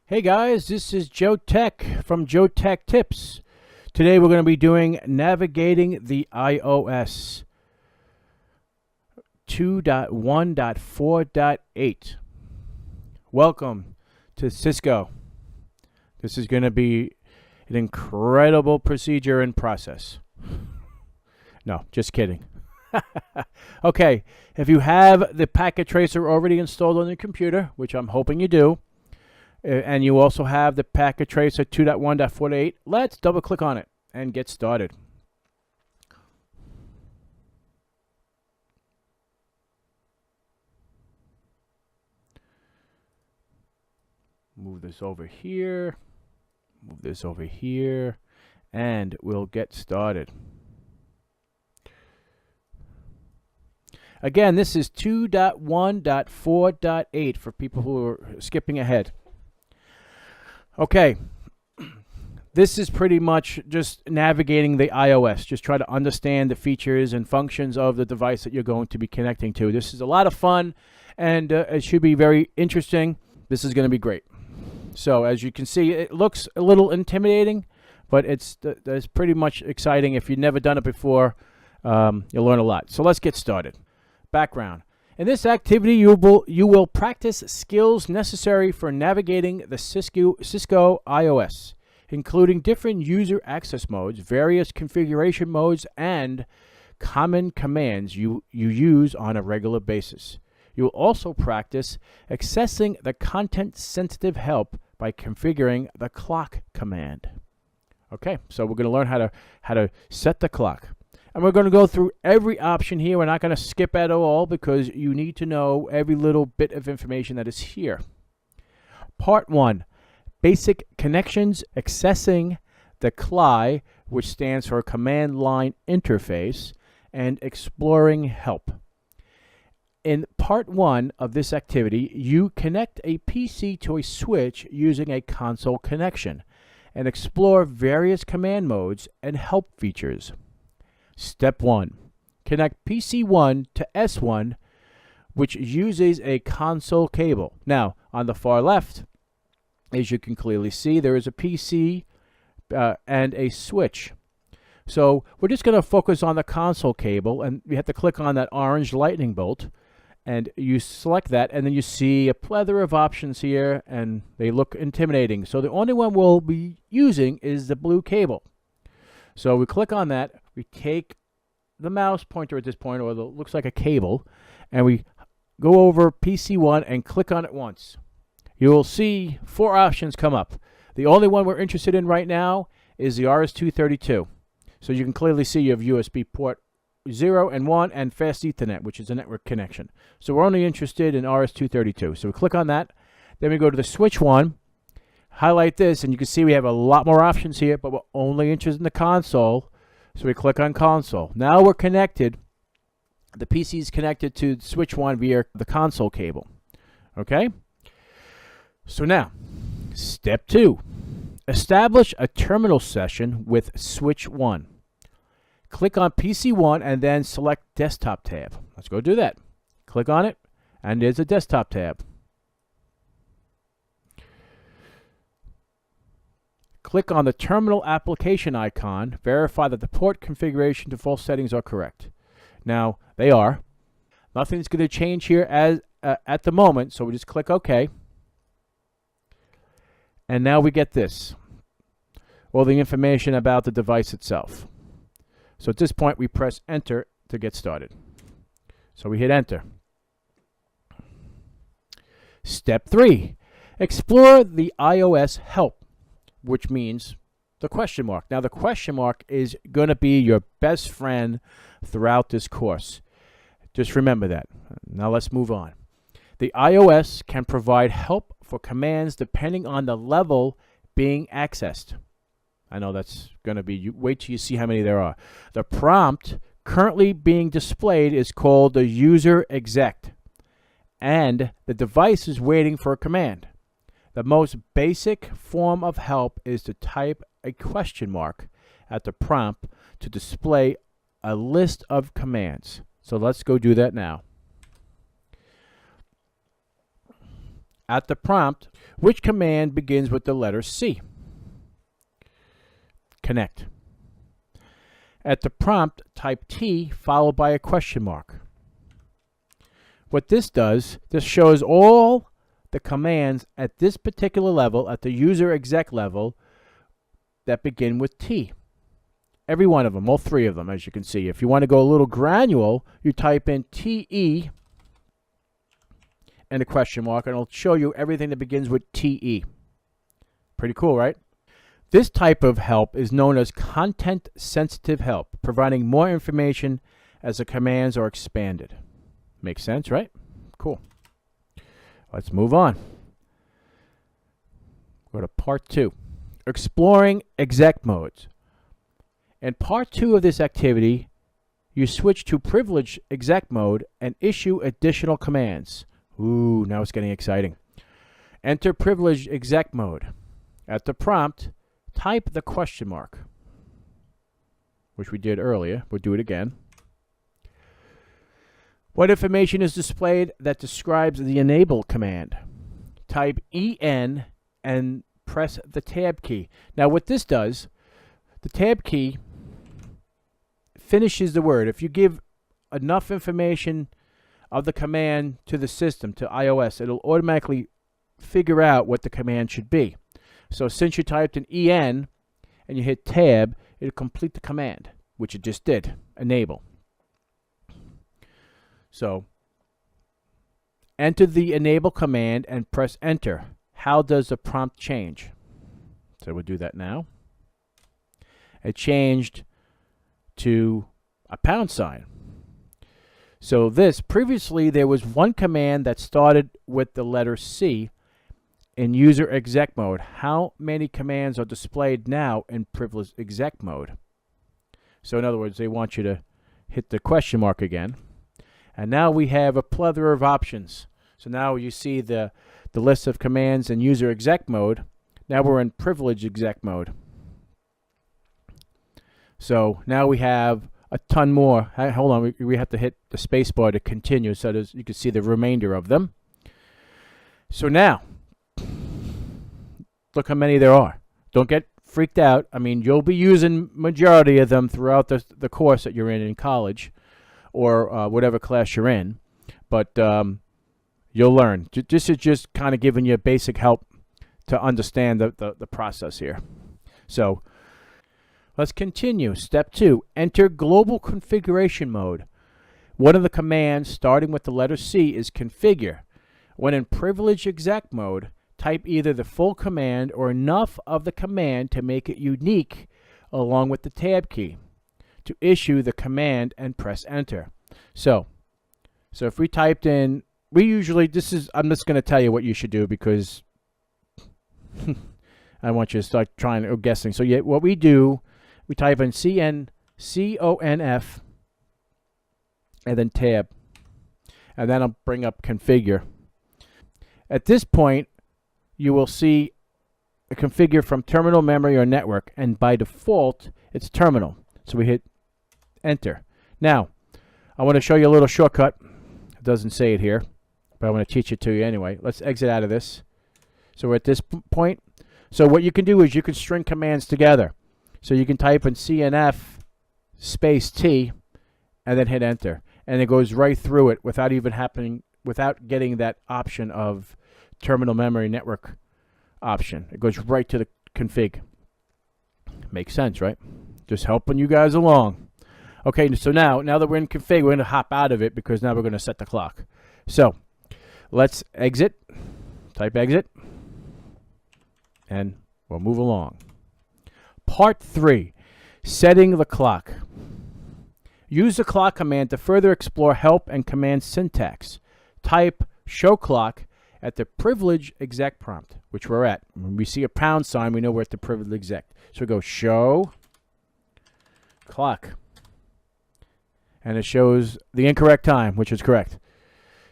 Hey guys, this is Joeteck from Joeteck Tips. Today we're going to be doing navigating the iOS 2.1.4.8. Welcome to Cisco. This is going to be an incredible procedure and process. No, just kidding. Okay, if you have the packet tracer already installed on your computer, which I'm hoping you do, and you also have the packet tracer 2.1.4.8, let's double click on it and get started. Move this over here, move this over here, and we'll get started. Again, this is 2.1.4.8 for people who are skipping ahead. Okay, this is pretty much just navigating the iOS. Just try to understand the features and functions of the device that you're going to be connecting to. This is a lot of fun, and it should be very interesting. This is going to be great. So as you can see, it looks a little intimidating, but it's pretty much exciting. If you've never done it before, you'll learn a lot. So let's get started. Background. In this activity, you will practice skills necessary for navigating the Cisco iOS, including different user access modes, various configuration modes, and common commands you use on a regular basis. You will also practice accessing the content-sensitive help by configuring the clock command. Okay, so we're going to learn how to set the clock. And we're going to go through every option here. We're not going to skip at all because you need to know every little bit of information that is here. Part 1, basic connections, accessing the CLI, which stands for Command Line Interface, and exploring help. In part 1 of this activity, you connect a PC to a switch using a console connection and explore various command modes and help features. Step 1. Connect PC1 to S1, which uses a console cable. Now, on the far left, as you can clearly see, there is a PC and a switch. So we're just going to focus on the console cable, and you have to click on that orange lightning bolt, and you select that, and then you see a plethora of options here, and they look intimidating. So the only one we'll be using is the blue cable. So we click on that, we take the mouse pointer at this point, or looks like a cable, and we go over PC1 and click on it once. You will see 4 options come up. The only one we're interested in right now is the RS232. So you can clearly see you have USB port 0 and 1 and fast Ethernet, which is a network connection. So we're only interested in RS232. So we click on that. Then we go to the switch one, highlight this, and you can see we have a lot more options here, but we're only interested in the console. So we click on console. Now we're connected. The PC is connected to switch one via the console cable. Okay? So now, step 2. Establish a terminal session with switch 1. Click on PC1 and then select desktop tab. Let's go do that. Click on it, and there's a desktop tab. Click on the terminal application icon. Verify that the port configuration default settings are correct. Now, they are. Nothing's going to change here at the moment, so we just click OK. And now we get this. All the information about the device itself. So at this point, we press Enter to get started. So we hit Enter. Step 3. Explore the iOS help, which means the question mark. Now, the question mark is going to be your best friend throughout this course. Just remember that. Now, let's move on. The iOS can provide help for commands depending on the level being accessed. I know that's going to be, wait till you see how many there are. The prompt currently being displayed is called the user exec, and the device is waiting for a command. The most basic form of help is to type a question mark at the prompt to display a list of commands. So let's go do that now. at the prompt, which command begins with the letter C? Connect. At the prompt, type T followed by a question mark. What this does, this shows all the commands at this particular level, at the user exec level, that begin with T. Every one of them, all three of them, as you can see. If you want to go a little granular, you type in TE and a question mark, and it'll show you everything that begins with TE. Pretty cool, right? This type of help is known as content-sensitive help, providing more information as the commands are expanded. Makes sense, right? Cool. Let's move on. Go to part 2. Exploring exec modes. In part 2 of this activity, you switch to privileged exec mode and issue additional commands. Ooh, now it's getting exciting. Enter privileged exec mode. At the prompt, type the question mark, which we did earlier. We'll do it again. What information is displayed that describes the enable command? Type EN and press the tab key. Now what this does, the tab key finishes the word. If you give enough information of the command to the system, to iOS, it'll automatically figure out what the command should be. So since you typed in EN and you hit tab, it'll complete the command, which it just did, enable. So enter the enable command and press enter. How does the prompt change? So we'll do that now. It changed to a £. So this, previously there was one command that started with the letter C in user exec mode. How many commands are displayed now in privileged exec mode? So in other words, they want you to hit the question mark again. And now we have a plethora of options. So now you see the list of commands in user exec mode. Now we're in privileged exec mode. So now we have a ton more. Hold on, we have to hit the space bar to continue so you can see the remainder of them. So now, look how many there are. Don't get freaked out. I mean, you'll be using majority of them throughout the course that you're in college or whatever class you're in. But you'll learn. This is just kind of giving you basic help to understand the process here. So let's continue. Step 2, enter global configuration mode. One of the commands starting with the letter C is configure. When in privileged exec mode, type either the full command or enough of the command to make it unique along with the tab key to issue the command and press enter. So if we typed in, I'm just going to tell you what you should do because I want you to start trying or guessing. So yeah, what we do, we type in CONF and then tab, and then I'll bring up configure. At this point, you will see a configure from terminal, memory, or network, and by default, it's terminal. So we hit enter. Now, I want to show you a little shortcut. It doesn't say it here, but I want to teach it to you anyway. Let's exit out of this. So we're at this point. So what you can do is you can string commands together. So you can type in CNF space T and then hit enter. And it goes right through it without getting that option of terminal, memory, network option. It goes right to the config. Makes sense, right? Just helping you guys along. Okay, so now that we're in config, we're going to hop out of it because now we're going to set the clock. So let's exit. Type exit. And we'll move along. Part 3, setting the clock. Use the clock command to further explore help and command syntax. Type show clock at the privilege exec prompt, which we're at. When we see a £, we know we're at the privilege exec. So we go show clock. And it shows the incorrect time, which is correct.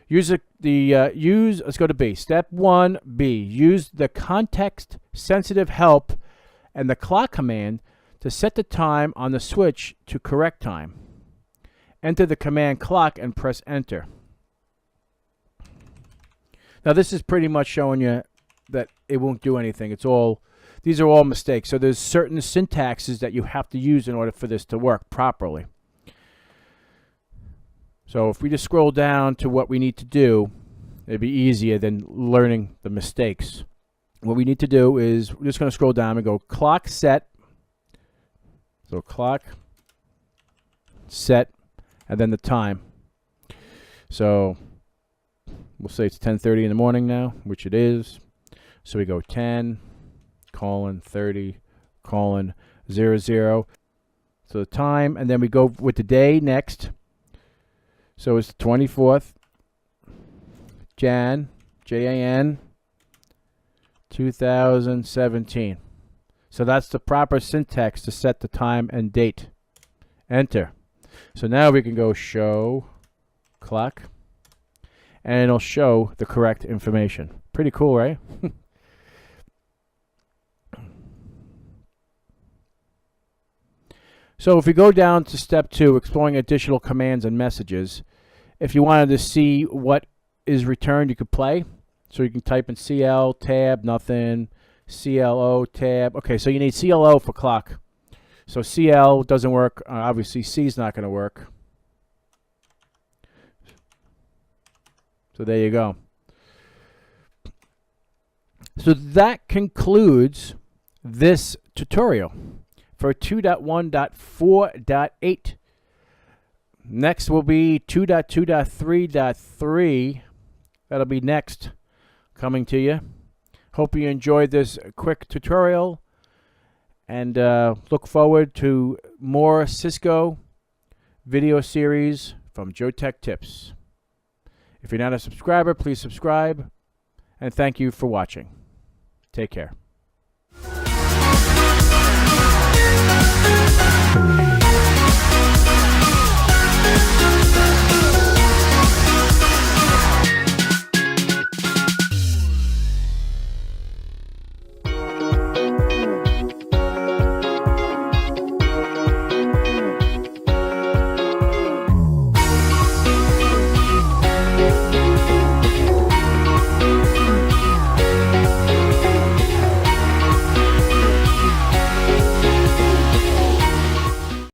Let's go to B. Step 1, B. Use the context-sensitive help and the clock command to set the time on the switch to correct time. Enter the command clock and press enter. Now this is pretty much showing you that it won't do anything. These are all mistakes. So there's certain syntaxes that you have to use in order for this to work properly. So if we just scroll down to what we need to do, it'd be easier than learning the mistakes. What we need to do is we're just going to scroll down and go clock set. So clock set and then the time. So we'll say it's 10:30 in the morning now, which it is. So we go 10:30:00. So the time, and then we go with the day next. So it's the 24th Jan 2017. So that's the proper syntax to set the time and date. Enter. So now we can go show clock, and it'll show the correct information. Pretty cool, right? So if we go down to step 2, exploring additional commands and messages, if you wanted to see what is returned, you could play. So you can type in CL, tab, nothing, CLO, tab. Okay, so you need CLO for clock. So CL doesn't work. Obviously, C is not going to work. So there you go. So that concludes this tutorial for 2.1.4.8. Next will be 2.2.3.3. That'll be next coming to you. Hope you enjoyed this quick tutorial, and look forward to more Cisco video series from Joeteck Tips. If you're not a subscriber, please subscribe, and thank you for watching. Take care.